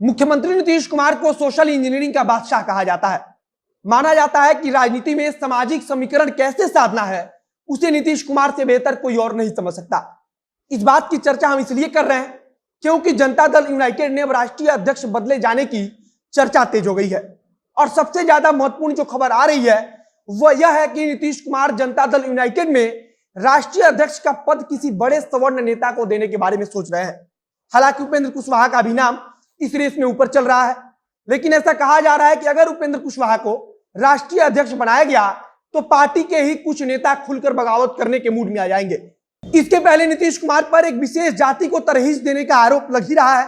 मुख्यमंत्री नीतीश कुमार को social engineering का बादशाह कहा जाता है। माना जाता है कि राजनीति में सामाजिक समीकरण कैसे साधना है उसे नीतीश कुमार से बेहतर कोई और नहीं समझ सकता। इस बात की चर्चा हम इसलिए कर रहे हैं क्योंकि जनता दल यूनाइटेड ने अब राष्ट्रीय अध्यक्ष बदले जाने की चर्चा तेज हो गई है। और सबसे ज्यादा महत्वपूर्ण जो खबर आ रही है वह यह है कि नीतीश कुमार जनता दल यूनाइटेड में राष्ट्रीय अध्यक्ष का पद किसी बड़े सवर्ण नेता को देने के बारे में सोच रहे हैं। हालांकि उपेंद्र कुशवाहा का भी नाम इस रेस में ऊपर चल रहा है, लेकिन ऐसा कहा जा रहा है कि अगर उपेंद्र कुशवाहा को राष्ट्रीय अध्यक्ष बनाया गया तो पार्टी के ही कुछ नेता खुलकर बगावत करने के मूड में आ जाएंगे। इसके पहले नीतीश कुमार पर एक विशेष जाति को तरहीज देने का आरोप लग ही रहा है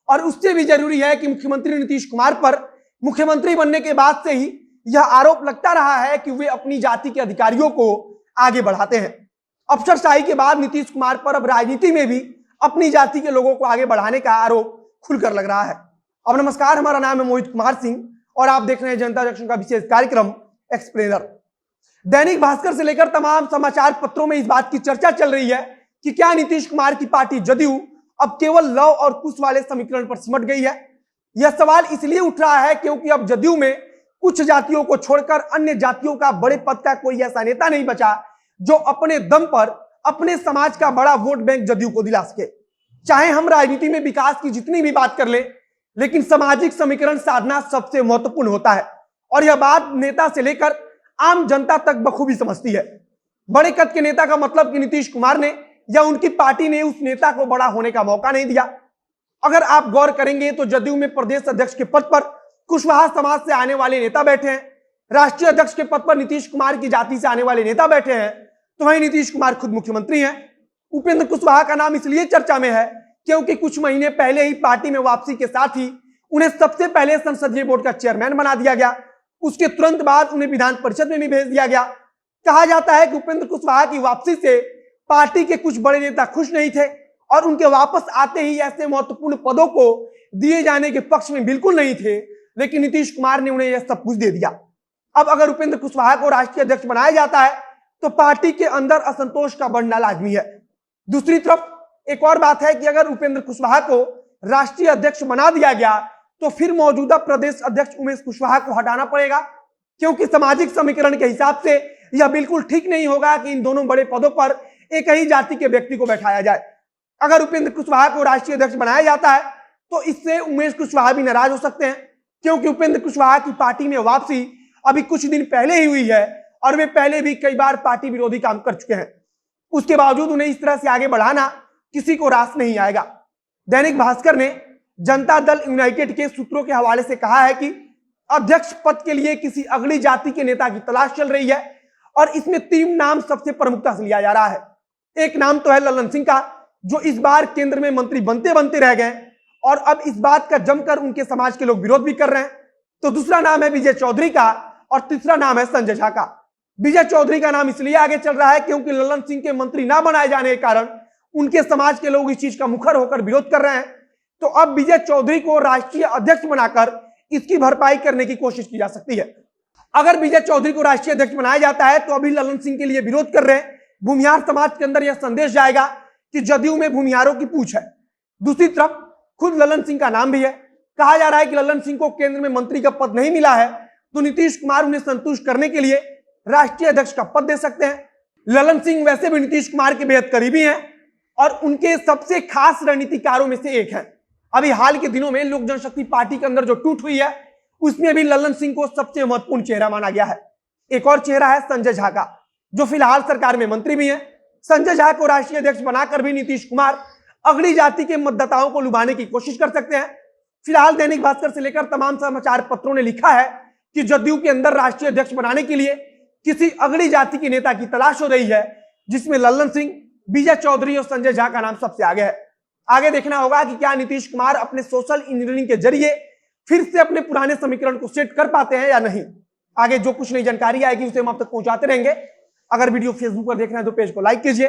और उससे भी जरूरी है कि मुख्यमंत्री नीतीश कुमार पर मुख्यमंत्री बनने के बाद से ही यह आरोप लगता रहा है कि वे अपनी जाति के अधिकारियों को आगे बढ़ाते हैं। अफसरशाही के बाद नीतीश कुमार पर अब राजनीति में भी अपनी जाति के लोगों को आगे बढ़ाने का आरोप खुलकर लग रहा है। अब नमस्कार, हमारा नाम है मोहित कुमार सिंह और आप देख रहे हैं जनता जंक्शन का विशेष कार्यक्रम एक्सप्लेनर। दैनिक भास्कर से लेकर तमाम समाचार पत्रों में इस बात की चर्चा चल रही है कि क्या नीतीश कुमार की पार्टी जदयू अब केवल लव और कुश वाले समीकरण पर सिमट गई है। यह सवाल इसलिए उठ रहा है क्योंकि अब जदयू में कुछ जातियों को छोड़कर अन्य जातियों का बड़े पद का कोई ऐसा नेता नहीं बचा जो अपने दम पर अपने समाज का बड़ा वोट बैंक जदयू को दिला सके। चाहे हम राजनीति में विकास की जितनी भी बात कर ले, लेकिन सामाजिक समीकरण साधना सबसे महत्वपूर्ण होता है और यह बात नेता से लेकर आम जनता तक बखूबी समझती है। बड़े कद के नेता का मतलब कि नीतीश कुमार ने या उनकी पार्टी ने उस नेता को बड़ा होने का मौका नहीं दिया। अगर आप गौर करेंगे तो जदयू में प्रदेश अध्यक्ष के पद पर कुशवाहा समाज से आने वाले नेता बैठे हैं, राष्ट्रीय अध्यक्ष के पद पर नीतीश कुमार की जाति से आने वाले नेता बैठे हैं, तो वहीं नीतीश कुमार खुद मुख्यमंत्री हैं। उपेंद्र कुशवाहा का नाम इसलिए चर्चा में है क्योंकि कुछ महीने पहले ही पार्टी में वापसी के साथ ही उन्हें सबसे पहले संसदीय बोर्ड का चेयरमैन बना दिया गया। उसके तुरंत बाद उन्हें विधान परिषद में भी भेज दिया गया। कहा जाता है कि उपेंद्र कुशवाहा की वापसी से पार्टी के कुछ बड़े नेता खुश नहीं थे और उनके वापस आते ही ऐसे महत्वपूर्ण पदों को दिए जाने के पक्ष में बिल्कुल नहीं थे, लेकिन नीतीश कुमार ने उन्हें यह सब कुछ दे दिया। अब अगर उपेंद्र कुशवाहा को राष्ट्रीय अध्यक्ष बनाया जाता है तो पार्टी के अंदर असंतोष का बढ़ना लाजमी है। दूसरी तरफ एक और बात है कि अगर उपेंद्र कुशवाहा को राष्ट्रीय अध्यक्ष बना दिया गया तो फिर मौजूदा प्रदेश अध्यक्ष उमेश कुशवाहा को हटाना पड़ेगा, क्योंकि सामाजिक समीकरण के हिसाब से यह बिल्कुल ठीक नहीं होगा कि इन दोनों बड़े पदों पर एक ही जाति के व्यक्ति को बैठाया जाए। अगर उपेंद्र कुशवाहा को राष्ट्रीय अध्यक्ष बनाया जाता है तो इससे उमेश कुशवाहा भी नाराज हो सकते हैं, क्योंकि उपेंद्र कुशवाहा की पार्टी में वापसी अभी कुछ दिन पहले ही हुई है और वे पहले भी कई बार पार्टी विरोधी काम कर चुके हैं। उसके बावजूद उन्हें इस तरह से आगे बढ़ाना किसी को रास नहीं आएगा। दैनिक भास्कर ने जनता दल यूनाइटेड के सूत्रों के हवाले से कहा है कि अध्यक्ष पद के लिए किसी अगली जाति के नेता की तलाश चल रही है और इसमें 3 नाम सबसे प्रमुखता से लिया जा रहा है। एक नाम तो है ललन सिंह का, जो इस बार केंद्र में मंत्री बनते बनते रह गए और अब इस बात का जमकर उनके समाज के लोग विरोध भी कर रहे हैं। तो दूसरा नाम है विजय चौधरी का और तीसरा नाम है संजय झा का। विजय चौधरी का नाम इसलिए आगे चल रहा है क्योंकि ललन सिंह के मंत्री ना बनाए जाने के कारण उनके समाज के लोग इस चीज का मुखर होकर विरोध कर रहे हैं। तो अब विजय चौधरी को राष्ट्रीय अध्यक्ष बनाकर इसकी भरपाई करने की कोशिश की जा सकती है। अगर विजय चौधरी को राष्ट्रीय अध्यक्ष बनाया जाता है तो अभी ललन सिंह के लिए विरोध कर रहे भूमिहार समाज के अंदर यह संदेश जाएगा कि जदयू में भूमिहारों की पूछ है। दूसरी तरफ खुद ललन सिंह का नाम भी है। कहा जा रहा है कि ललन सिंह को केंद्र में मंत्री का पद नहीं मिला है तो नीतीश कुमार उन्हें संतुष्ट करने के लिए राष्ट्रीय अध्यक्ष का पद दे सकते हैं। ललन सिंह वैसे भी नीतीश कुमार के बेहद करीबी हैं और उनके सबसे खास रणनीतिकारों में से एक हैं। अभी हाल के दिनों में लोक जनशक्ति पार्टी के अंदर जो टूट हुई है उसमें भी ललन सिंह को सबसे महत्वपूर्ण चेहरा माना गया है। एक और चेहरा है संजय झा का, जो फिलहाल सरकार में मंत्री भी हैं। संजय झा को राष्ट्रीय अध्यक्ष बनाकर भी नीतीश कुमार अगली जाति के मतदाताओं को लुभाने की कोशिश कर सकते हैं। फिलहाल दैनिक भास्कर से लेकर तमाम समाचार पत्रों ने लिखा है कि जदयू के अंदर राष्ट्रीय अध्यक्ष बनाने के लिए किसी अगली जाति के नेता की तलाश हो रही है, जिसमें ललन सिंह, विजय चौधरी और संजय झा का नाम सबसे आगे है। आगे देखना होगा कि क्या नीतीश कुमार अपने सोशल इंजीनियरिंग के जरिए फिर से अपने पुराने समीकरण को सेट कर पाते हैं या नहीं। आगे जो कुछ नई जानकारी आएगी उसे हम आप तक पहुंचाते रहेंगे। अगर वीडियो फेसबुक पर देखना है तो पेज को लाइक कीजिए,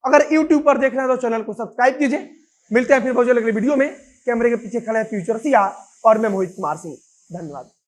अगर यूट्यूब पर देखना है तो चैनल को सब्सक्राइब कीजिए। मिलते हैं फिर बहुत जल्द अगली वीडियो में। कैमरे के पीछे खड़ा है फ्यूचर सिया और मैं मोहित कुमार सिंह। धन्यवाद।